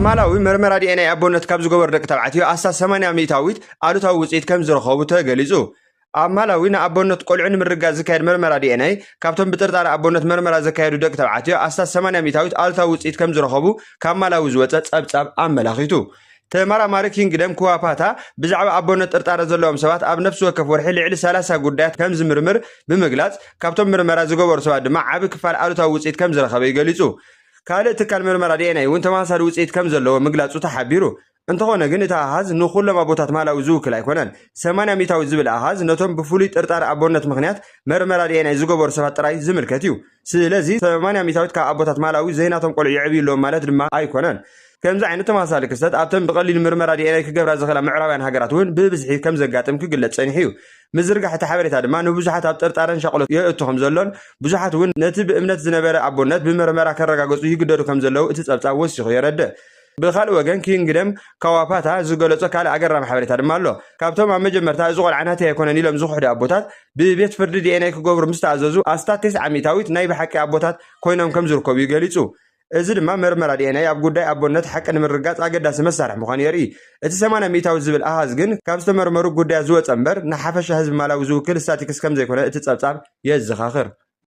ማላዊ ምርመራ ዲኤንኤ አቦነት ካብ ዝገበሩ ደቂ ተባዕትዮ ኣሳስ 80 ሚእታዊት ኣሉታዊ ውፅኢት ከም ዝረኸቡ ተገሊጹ። ኣብ ማላዊ ንኣቦነት ቆልዑ ንምርጋፅ ዝካየድ ምርመራ ዲኤንኤ ካብቶም ብጥርጣሪ ኣቦነት ምርመራ ዘካየዱ ደቂ ተባዕትዮ ኣሳስ 80 ሚእታዊት ኣሉታዊ ውፅኢት ከም ዝረኸቡ ካብ ማላዊ ዝወፀ ጸብጻብ ኣመላኺቱ። ተመራማሪ ኪንግደም ኩዋፓታ ብዛዕባ ኣቦነት ጥርጣረ ዘለዎም ሰባት ኣብ ነፍሲ ወከፍ ወርሒ ልዕሊ 30 ጉዳያት ከም ዝምርምር ብምግላጽ ካብቶም ምርመራ ዝገበሩ ሰባት ድማ ዓቢ ክፋል ኣሉታዊ ውፅኢት ከም ዝረኸበ ይገሊጹ። ካልእ ትካል ምርመራ ዲኤንኤ እውን ተመሳሳሊ ውፅኢት ከም ዘለዎ ምግላጹ ተሓቢሩ። እንተኾነ ግን እቲ ኣሃዝ ንኹሎም ኣቦታት ማላዊ ዝውክል ኣይኮነን። 80 ሚእታዊት ዝብል ኣሃዝ ነቶም ብፍሉይ ጥርጣሪ ኣቦነት ምክንያት ምርመራ ዲኤንኤ ዝገበሩ ሰባት ጥራይ ዝምልከት እዩ። ስለዚ 80 ሚእታዊት ካብ ኣቦታት ማላዊ ዘይናቶም ቆልዑ ይዕብዩሎም ማለት ድማ ኣይኮነን። ከምዚ ዓይነት ተመሳሳሊ ክስተት ኣብተን ብቐሊል ምርመራ ዲኤንኤ ክገብራ ዝኽእላ ምዕራባውያን ሃገራት እውን ብብዝሒ ከም ዘጋጥም ክግለጽ ጸኒሑ እዩ። ምዝርጋሕ እቲ ሓበሬታ ድማ ንብዙሓት ኣብ ጥርጣረን ሸቕሎት የእቱ ከም ዘሎን ብዙሓት እውን ነቲ ብእምነት ዝነበረ ኣቦነት ብምርመራ ከረጋገጹ ይግደዱ ከም ዘለው እቲ ጸብጻብ ወሲኹ የረድእ። ብኻልእ ወገን ኪንግደም ካዋፓታ ዝገለጾ ካልእ ኣገራሚ ሓበሬታ ድማ ኣሎ። ካብቶም ኣብ መጀመርታ እዚ ቆልዓ ናተይ ኣይኮነን ኢሎም ዝውሕዱ ኣቦታት ብቤት ፍርዲ ዲኤንኤ ክገብሩ ምስ ተኣዘዙ ኣስታት 90 ሚእታዊት ናይ ብሓቂ ኣቦታት ኮይኖም ከም ዝርከቡ ይገሊጹ። እዚ ድማ ምርመራ ዲኤንኤ ኣብ ጉዳይ ኣቦነት ሓቂ ንምርጋጽ ኣገዳሲ መሳርሒ ምዃኑ የርኢ። እቲ 80 ሚእታዊት ዝብል ኣሃዝ ግን ካብ ዝተመርመሩ ጉዳያት ዝወፀ እምበር ንሓፈሻ ህዝቢ ማላዊ ዝውክል ስታቲክስ ከም ዘይኮነ እቲ ጸብጻብ የዘኻኽር።